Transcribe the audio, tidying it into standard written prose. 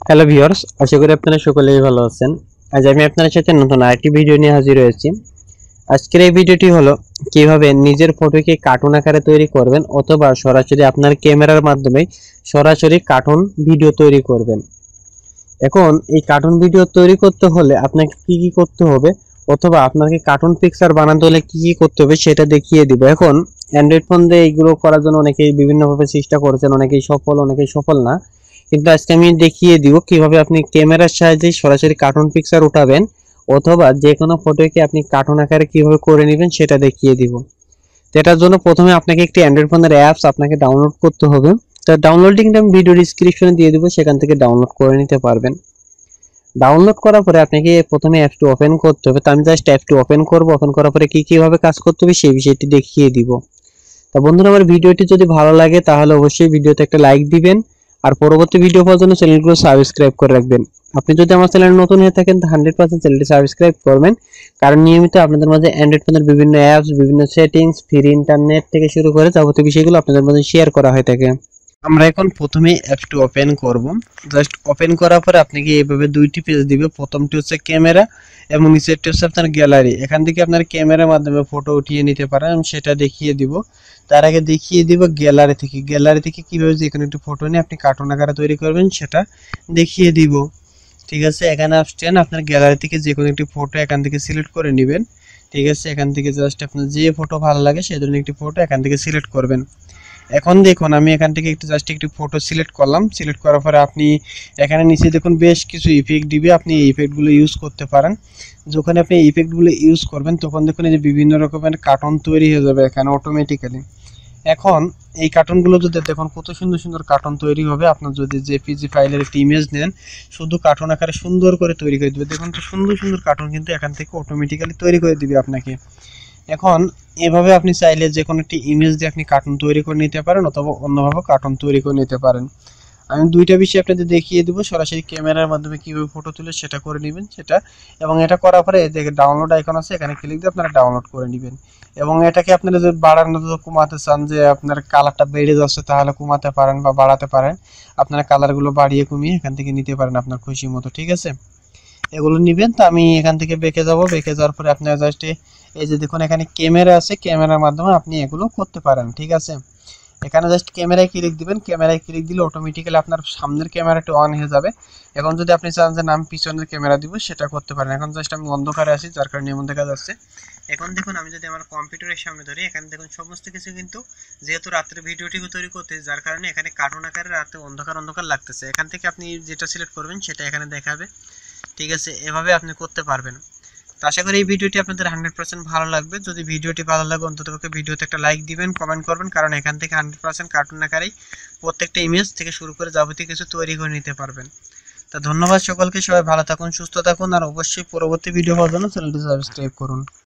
Hello viewers, আশা করি আপনারা সকলেই ভালো আছেন। আজ আমি আপনাদের সাথে নতুন আরেকটি ভিডিও নিয়ে হাজির হয়েছি। আজকের এই ভিডিওটি হলো কিভাবে নিজের ফটোকে কার্টুন আকারে তৈরি করবেন অথবা সরাসরি আপনার ক্যামেরার মাধ্যমে সরাসরি কার্টুন ভিডিও তৈরি করবেন। এখন এই কার্টুন ভিডিও তৈরি করতে হলে আপনাকে কি কি করতে হবে অথবা আপনাকে কার্টুন পিকচার বানাতে হলে কি কি করতে হবে সেটা দেখিয়ে দিব। এখন অ্যান্ড্রয়েড ফোন দিয়ে এইগুলো করার জন্য অনেকেই বিভিন্নভাবে চেষ্টা করেছেন, অনেকেই সফল না, কিন্তু আজকে আমি দেখিয়ে দিব কিভাবে আপনি ক্যামেরার সাহায্যে সরাসরি কার্টুন পিকচার উঠাবেন অথবা যে কোনো ফটোকে আপনি কার্টুন আকারে কিভাবে করে নেবেন সেটা দেখিয়ে দিব। তো এটার জন্য প্রথমে আপনাকে একটি অ্যান্ড্রয়েড ফোনের অ্যাপস আপনাকে ডাউনলোড করতে হবে। তো ডাউনলোডিংটা আমি ভিডিও ডেসক্রিপশনে দিয়ে দিব, সেখান থেকে ডাউনলোড করে নিতে পারবেন। ডাউনলোড করার পরে আপনাকে প্রথমে অ্যাপটি ওপেন করতে হবে। তো আমি জাস্ট অ্যাপটি ওপেন করব। ওপেন করার পরে কিভাবে কাজ করতে হবে সেই বিষয়টি দেখিয়ে দিব। তো বন্ধুরা, আমার ভিডিওটি যদি ভালো লাগে তাহলে অবশ্যই ভিডিওতে একটা লাইক দিবেন আর পরবর্তী ভিডিও পাওয়ার জন্য চ্যানেলগুলো সাবস্ক্রাইব করে রাখবেন। আপনি যদি আমার চ্যানেল নতুন হয়ে থাকেন তো 100% চ্যানেলটি সাবস্ক্রাইব করবেন, কারণ নিয়মিত আপনাদের মাঝে অ্যান্ড্রয়েড ফোনের বিভিন্ন অ্যাপস, বিভিন্ন সেটিংস, ফ্রি ইন্টারনেট থেকে শুরু করে যাবতীয় বিষয়গুলো আপনাদের মাঝে শেয়ার করা হয়ে থাকে। আমরা এখন প্রথমে অ্যাপটি ওপেন করব। জাস্ট ওপেন করার পরে আপনাকে এইভাবে দুইটি পেজ দিবে। প্রথমটি হচ্ছে ক্যামেরা এবং নিচেরটি হচ্ছে আপনার গ্যালারি। এখান থেকে আপনার ক্যামেরার মাধ্যমে ফটো উঠিয়ে নিতে পারেন, আমি সেটা দেখিয়ে দিব। তার আগে দেখিয়ে দিব গ্যালারি থেকে কিভাবে যে কোনো একটি ফটো নিয়ে আপনি কার্টুন আকারে তৈরি করবেন সেটা দেখিয়ে দিব। ঠিক আছে, এখানে আসছেন, আপনার গ্যালারি থেকে যে কোনো একটি ফটো এখান থেকে সিলেক্ট করে নেবেন। ঠিক আছে, এখান থেকে জাস্ট আপনার যে ফটো ভালো লাগে সেই ধরনের একটি ফটো এখান থেকে সিলেক্ট করবেন। এখন দেখুন আমি এখান থেকে একটি ফটো সিলেক্ট করলাম। সিলেক্ট করার পরে আপনি এখানে নিচে দেখুন বেশ কিছু ইফেক্ট দিবে, আপনি এই ইফেক্টগুলো ইউজ করতে পারেন। যখন আপনি এই ইফেক্টগুলো ইউজ করবেন তখন দেখুন এই যে বিভিন্ন রকমের কার্টুন তৈরি হয়ে যাবে এখানে অটোমেটিক্যালি। এখন এই কার্টুনগুলো যদি দেখুন কত সুন্দর সুন্দর কার্টুন তৈরি হবে। আপনার যদি জেপিজি ফাইলের একটি ইমেজ নেন, শুধু কার্টুন আকারে সুন্দর করে তৈরি করে দেবে। দেখুন তো সুন্দর সুন্দর কার্টুন কিন্তু এখান থেকে অটোমেটিক্যালি তৈরি করে দিবে আপনাকে। এখন এভাবে আপনি চাইলে যে কোনো একটি ইমেজ দিয়ে আপনি কার্টুন তৈরি করে নিতে পারেন অথবা অন্যভাবে কার্টুন তৈরি করে নিতে পারেন। আমি দুইটা বিষয় আপনাদের দেখিয়ে দেবো, সরাসরি ক্যামেরার মাধ্যমে কিভাবে ফটো তুলে সেটা করে নেবেন সেটা, এবং এটা করার পরে দেখে ডাউনলোড আইকন আছে, এখানে ক্লিক দিয়ে আপনারা ডাউনলোড করে নেবেন। এবং এটাকে আপনারা যদি বাড়ানো কমাতে চান, যে আপনার কালারটা বেড়ে যাচ্ছে তাহলে কমাতে পারেন বা বাড়াতে পারেন। আপনারা কালারগুলো বাড়িয়ে কমিয়ে এখান থেকে নিতে পারেন আপনার খুশি মতো। ঠিক আছে, এগুলো নেবেন। তো আমি এখান থেকে বেঁকে যাওয়ার পরে আপনারা জাস্ট এই যে দেখুন এখানে ক্যামেরা আছে, ক্যামেরার মাধ্যমে আপনি এগুলো করতে পারেন। ঠিক আছে, এখানে জাস্ট ক্যামেরায় ক্লিক দিবেন। ক্যামেরায় ক্লিক দিলে অটোমেটিক্যালি আপনার সামনের ক্যামেরাটি অন হয়ে যাবে। এখন যদি আপনি চান যে আমি পিছনের ক্যামেরা দিব সেটা করতে পারেন। এখন জাস্ট আমি অন্ধকারে আছি যার কারণে এমন দেখা যাচ্ছে। এখন দেখুন আমি যদি আমার কম্পিউটারের সামনে ধরি, এখানে দেখুন সমস্ত কিছু কিন্তু যেহেতু রাত্রে ভিডিওটি তৈরি করতে যার কারণে এখানে কার্টুন আকারে রাতে অন্ধকার অন্ধকার লাগতেছে। এখান থেকে আপনি যেটা সিলেক্ট করবেন সেটা এখানে দেখাবে। ঠিক আছে, এভাবে আপনি করতে পারবেন। তো আশা করি এই ভিডিওটি আপনাদের 100% ভালো লাগবে। যদি ভিডিওটি ভালো লাগে অন্ততপক্ষে ভিডিওতে একটা লাইক দিবেন, কমেন্ট করবেন, কারণ এখান থেকে 100% কার্টুন আকারেই প্রত্যেকটা ইমেজ থেকে শুরু করে যাবতীয় কিছু তৈরি করে নিতে পারবেন। তো ধন্যবাদ সকলকে, সবাই ভালো থাকুন, সুস্থ থাকুন, আর অবশ্যই পরবর্তী ভিডিও পাওয়ার জন্য চ্যানেলটি সাবস্ক্রাইব করুন।